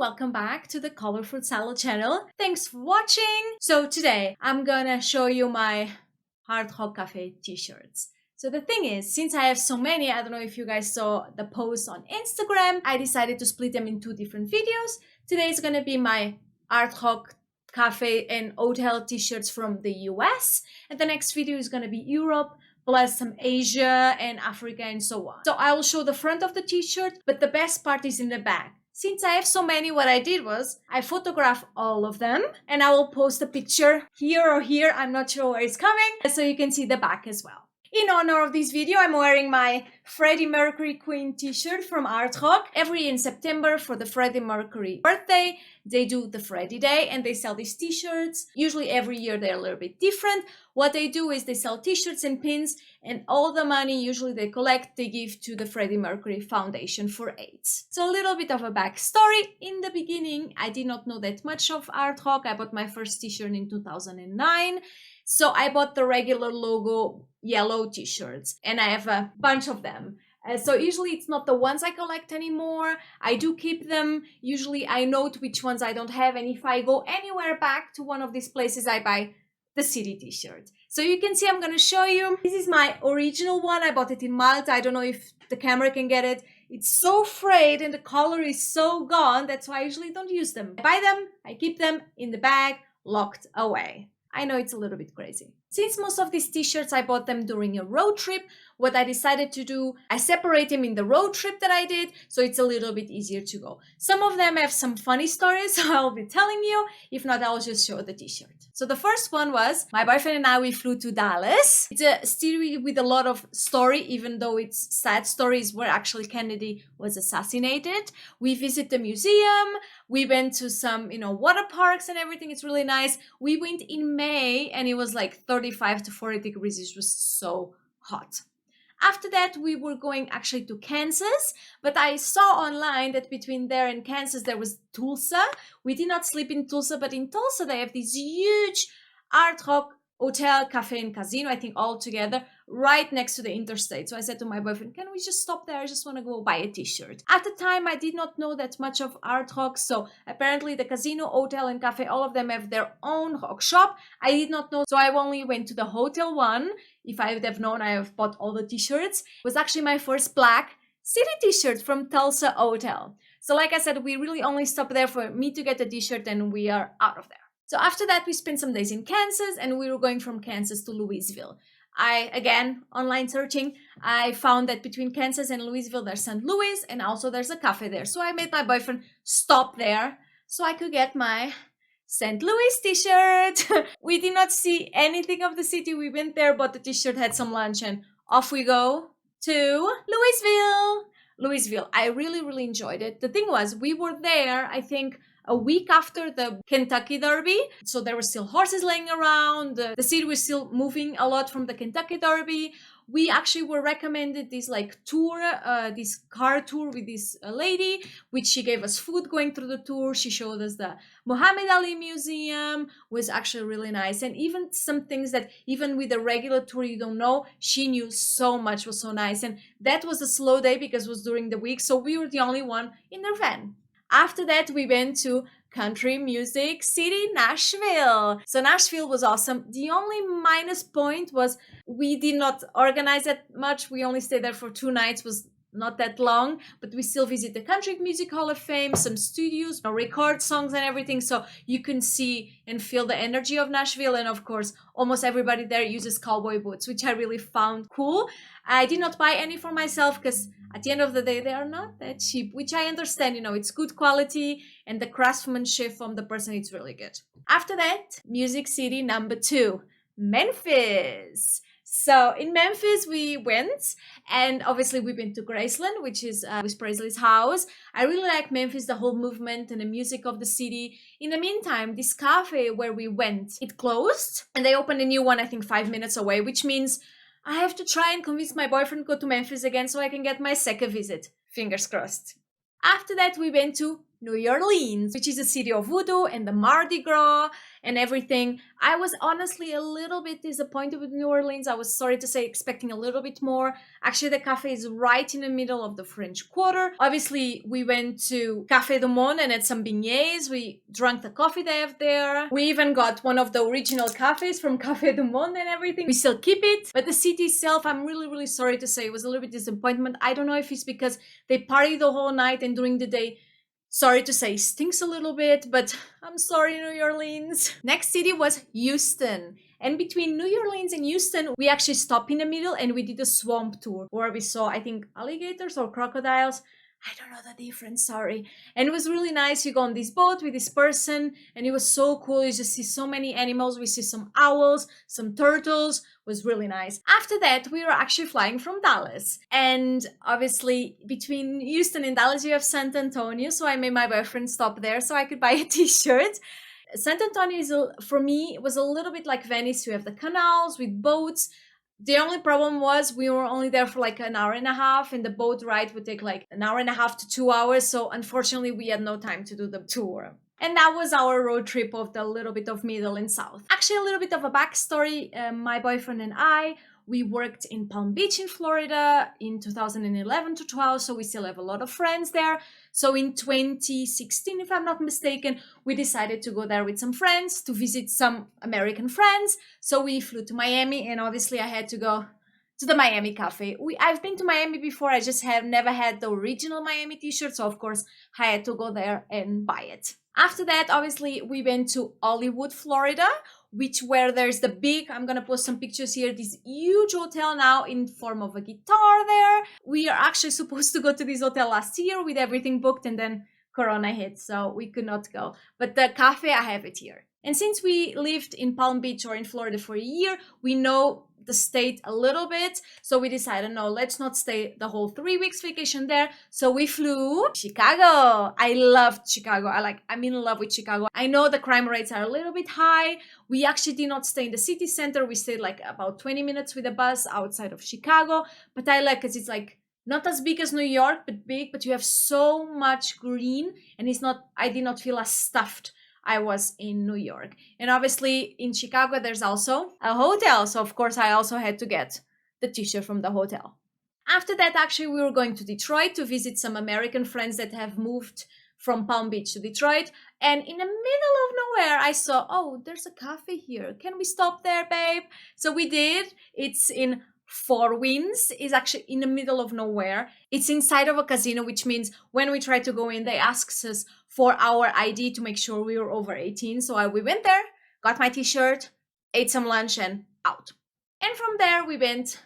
welcome back to the Color Fruit Salad channel. Thanks for watching. So today I'm gonna show you my Hard Rock Cafe t-shirts. So the thing is, since I have so many, I don't know if you guys saw the post on Instagram, I decided to split them in two different videos. Today is gonna be my Hard Rock Cafe and Hotel t-shirts from the US, and the next video is gonna be Europe, plus some Asia and Africa and so on. So I will show the front of the t-shirt, but the best part is in the back. Since I have so many, what I did was I photographed all of them and I will post a picture here or here. I'm not sure where it's coming, so you can see the back as well. In honor of this video, I'm wearing my Freddie Mercury Queen t-shirt from Hard Rock. Every year in September for the Freddie Mercury birthday, they do the Freddie Day and they sell these t-shirts. Usually every year they're a little bit different. What they do is they sell t-shirts and pins, and all the money usually they collect, they give to the Freddie Mercury Foundation for AIDS. So a little bit of a backstory. In the beginning, I did not know that much of Hard Rock. I bought my first t-shirt in 2009. So I bought the regular logo yellow t-shirts and I have a bunch of them. So usually it's not the ones I collect anymore. I do keep them. Usually I note which ones I don't have, and if I go anywhere back to one of these places, I buy the city t-shirt. So you can see, I'm going to show you. This is my original one. I bought it in Malta. I don't know if the camera can get it. It's so frayed and the color is so gone. That's why I usually don't use them. I buy them, I keep them in the bag, locked away. I know it's a little bit crazy. Since most of these t-shirts I bought them during a road trip, what I decided to do, I separate them in the road trip that I did, so it's a little bit easier to go. Some of them have some funny stories, so I'll be telling you. If not, I'll just show the t-shirt. So the first one was, my boyfriend and I, we flew to Dallas. It's a city with a lot of story, even though it's sad stories where actually Kennedy was assassinated. We visit the museum. We went to some, water parks and everything. It's really nice. We went in May and it was like 35 to 40 degrees. It was so hot. After that, we were going actually to Kansas, but I saw online that between there and Kansas, there was Tulsa. We did not sleep in Tulsa, but in Tulsa, they have this huge Hard Rock hotel, cafe, and casino, I think all together, right next to the interstate. So I said to my boyfriend, can we just stop there? I just want to go buy a t-shirt. At the time, I did not know that much of Hard Rock. So apparently the casino, hotel, and cafe, all of them have their own rock shop. I did not know. So I only went to the hotel one. If I would have known, I have bought all the t-shirts. It was actually my first black city t-shirt from Tulsa Hotel. So like I said, we really only stopped there for me to get a t-shirt and we are out of there. So after that, we spent some days in Kansas and we were going from Kansas to Louisville. Again, online searching, I found that between Kansas and Louisville, there's St. Louis and also there's a cafe there. So I made my boyfriend stop there so I could get my St. Louis t-shirt. We did not see anything of the city. We went there, bought the t-shirt, had some lunch, and off we go to Louisville. I really, really enjoyed it. The thing was, we were there, I think, a week after the Kentucky Derby. So there were still horses laying around. The city was still moving a lot from the Kentucky Derby. We actually were recommended this tour, this car tour with this lady, which she gave us food going through the tour. She showed us the Muhammad Ali Museum, was actually really nice. And even some things that even with a regular tour you don't know, she knew so much, was so nice. And that was a slow day because it was during the week. So we were the only one in their van. After that, we went to country music city, Nashville. So Nashville was awesome. The only minus point was we did not organize that much. We only stayed there for 2 nights, was not that long, but we still visit the Country Music Hall of Fame, some studios, record songs and everything. So you can see and feel the energy of Nashville. And of course, almost everybody there uses cowboy boots, which I really found cool. I did not buy any for myself because at the end of the day, they are not that cheap, which I understand, it's good quality and the craftsmanship from the person, it's really good. After that, Music City number 2, Memphis. So in Memphis, we went, and obviously we went to Graceland, which is Elvis Presley's house. I really like Memphis, the whole movement and the music of the city. In the meantime, this cafe where we went, it closed, and they opened a new one, I think 5 minutes away, which means I have to try and convince my boyfriend to go to Memphis again so I can get my second visit. Fingers crossed. After that, we went to New Orleans, which is a city of voodoo and the Mardi Gras and everything. I was honestly a little bit disappointed with New Orleans. I was, sorry to say, expecting a little bit more. Actually, the cafe is right in the middle of the French Quarter. Obviously, we went to Café du Monde and had some beignets. We drank the coffee they have there. We even got one of the original cafes from Café du Monde and everything. We still keep it. But the city itself, I'm really sorry to say, it was a little bit disappointment. I don't know if it's because they partied the whole night and during the day, sorry to say, stinks a little bit, but I'm sorry, New Orleans. Next city was Houston. And between New Orleans and Houston, we actually stopped in the middle and we did a swamp tour where we saw, I think, alligators or crocodiles. I don't know the difference, sorry. And it was really nice. You go on this boat with this person and it was so cool. You just see so many animals. We see some owls, some turtles. It was really nice. After that, we were actually flying from Dallas. And obviously between Houston and Dallas, you have San Antonio. So I made my boyfriend stop there so I could buy a t-shirt. San Antonio is, for me, it was a little bit like Venice. You have the canals with boats. The only problem was we were only there for like an hour and a half and the boat ride would take like an hour and a half to 2 hours. So unfortunately, we had no time to do the tour. And that was our road trip of the little bit of middle and south. Actually, a little bit of a backstory. My boyfriend and I, we worked in Palm Beach in Florida in 2011 to 12, so we still have a lot of friends there. So in 2016, if I'm not mistaken, we decided to go there with some friends to visit some American friends. So we flew to Miami and obviously I had to go to the Miami Cafe. I've been to Miami before, I just have never had the original Miami t-shirt, so of course I had to go there and buy it. After that, obviously, we went to Hollywood, Florida, where there's the big, I'm gonna post some pictures here, this huge hotel now in form of a guitar there. We are actually supposed to go to this hotel last year with everything booked and then Corona hit, so we could not go. But the cafe, I have it here. And since we lived in Palm Beach or in Florida for a year, we know the state a little bit. So we decided, no, let's not stay the whole 3 weeks vacation there. So we flew Chicago. I loved Chicago. I'm in love with Chicago. I know the crime rates are a little bit high. We actually did not stay in the city center. We stayed like about 20 minutes with a bus outside of Chicago. But I like it. It's like not as big as New York, but big, but you have so much green and I did not feel as stuffed I was in New York. And obviously in Chicago, there's also a hotel. So of course, I also had to get the t-shirt from the hotel. After that, actually, we were going to Detroit to visit some American friends that have moved from Palm Beach to Detroit. And in the middle of nowhere, I saw, oh, there's a cafe here. Can we stop there, babe? So we did. It's in Four Winds, is actually in the middle of nowhere. It's inside of a casino, which means when we try to go in, they ask us for our ID to make sure we were over 18. So we went there, got my t-shirt, ate some lunch and out. And from there, we went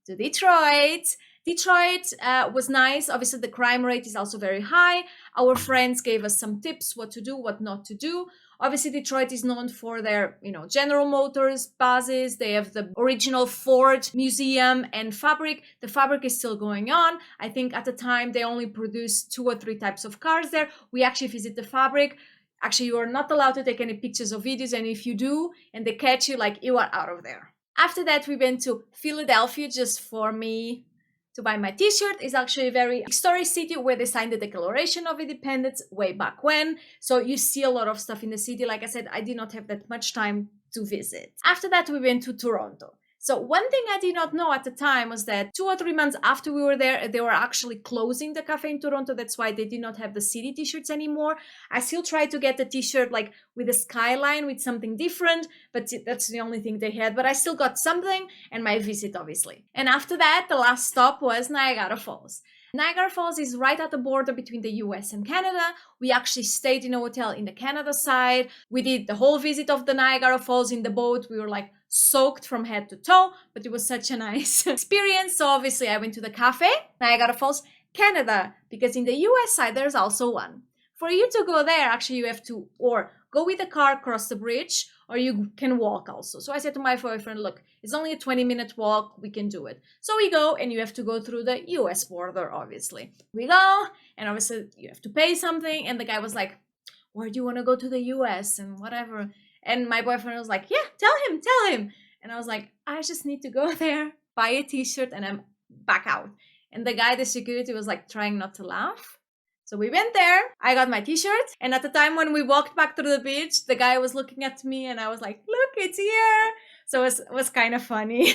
to Detroit. Detroit was nice. Obviously, the crime rate is also very high. Our friends gave us some tips, what to do, what not to do. Obviously, Detroit is known for their, General Motors bases. They have the original Ford Museum and fabric. The fabric is still going on. I think at the time they only produced 2 or 3 types of cars there. We actually visit the fabric. Actually, you are not allowed to take any pictures or videos. And if you do, and they catch you, you are out of there. After that, we went to Philadelphia just for me to buy my t-shirt. It's actually a very historic city where they signed the Declaration of Independence way back when. So you see a lot of stuff in the city. Like I said, I did not have that much time to visit. After that, we went to Toronto. So one thing I did not know at the time was that 2 or 3 months after we were there, they were actually closing the cafe in Toronto. That's why they did not have the city t-shirts anymore. I still tried to get the t-shirt with a skyline with something different, but that's the only thing they had. But I still got something and my visit, obviously. And after that, the last stop was Niagara Falls. Niagara Falls is right at the border between the US and Canada. We actually stayed in a hotel in the Canada side. We did the whole visit of the Niagara Falls in the boat. We were soaked from head to toe, but it was such a nice experience. So obviously I went to the cafe, Niagara Falls, Canada, because in the US side, there's also one. For you to go there, actually you have to or go with a car across the bridge, or you can walk also. So I said to my boyfriend, look, it's only a 20-minute walk, we can do it. So we go and you have to go through the US border, obviously. We go and obviously you have to pay something. And the guy was like, where do you want to go to the US and whatever? And my boyfriend was like, yeah, tell him. And I was like, I just need to go there, buy a t-shirt, and I'm back out. And the guy, the security, was trying not to laugh. So we went there, I got my t-shirt, and at the time when we walked back to the beach, the guy was looking at me and I was like, look, it's here. So it was kind of funny.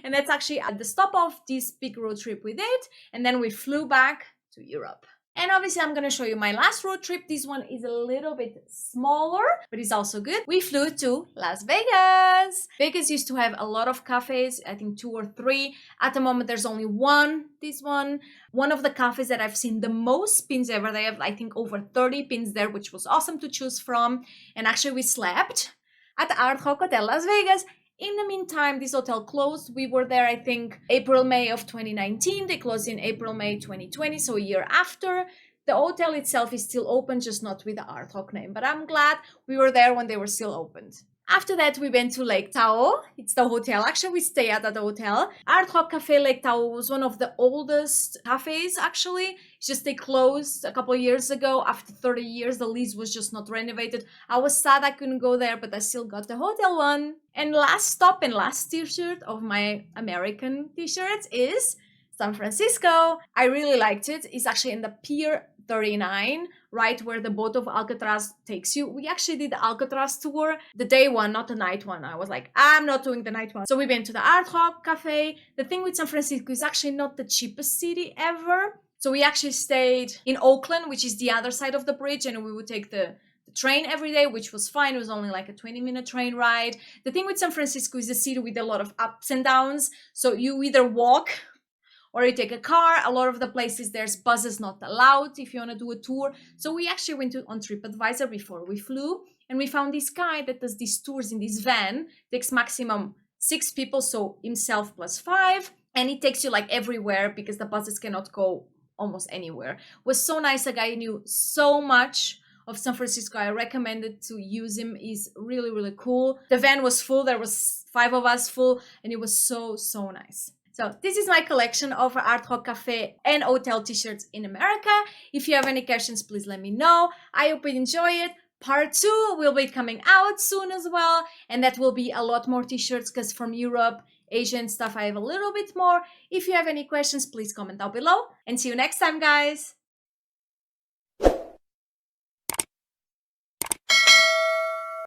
And that's actually at the stop of this big road trip we did. And then we flew back to Europe. And obviously I'm going to show you my last road trip. This one is a little bit smaller, but it's also good. We flew to Las Vegas. Vegas used to have a lot of cafes, I think 2 or 3. At the moment, there's only one, this one. One of the cafes that I've seen the most pins ever. They have, I think, over 30 pins there, which was awesome to choose from. And actually we slept at the Art Rock Hotel Las Vegas. In the meantime, this hotel closed. We were there, I think, April, May of 2019. They closed in April, May 2020, so a year after. The hotel itself is still open, just not with the Art Rock name. But I'm glad we were there when they were still opened. After that, we went to Lake Tahoe. It's the hotel. Actually, we stay at the hotel. Art Rock Cafe Lake Tahoe was one of the oldest cafes, actually. It's just they closed a couple of years ago. After 30 years, the lease was just not renovated. I was sad I couldn't go there, but I still got the hotel one. And last stop and last t-shirt of my American t-shirts is San Francisco. I really liked it. It's actually in the Pier 39, right where the boat of Alcatraz takes you. We actually did the Alcatraz tour, the day one, not the night one. I was like, I'm not doing the night one. So we went to the Art Rock Cafe. The thing with San Francisco is actually not the cheapest city ever. So we actually stayed in Oakland, which is the other side of the bridge, and we would take the train every day, which was fine. It was only like a 20-minute train ride. The thing with San Francisco is a city with a lot of ups and downs. So you either walk or you take a car. A lot of the places there's buses not allowed if you want to do a tour. So we actually went on TripAdvisor before we flew, and we found this guy that does these tours in this van, takes maximum 6 people, so himself plus 5, and he takes you like everywhere because the buses cannot go almost anywhere. Was so nice. A guy knew so much of San Francisco. I recommended to use him. He's really, really cool. The van was full. There was 5 of us full, and it was so nice. So this is my collection of Art Rock Cafe and hotel t-shirts in America. If you have any questions, please let me know. I hope you enjoy it. Part 2 will be coming out soon as well. And that will be a lot more t-shirts because from Europe, Asia and stuff, I have a little bit more. If you have any questions, please comment down below. And see you next time, guys.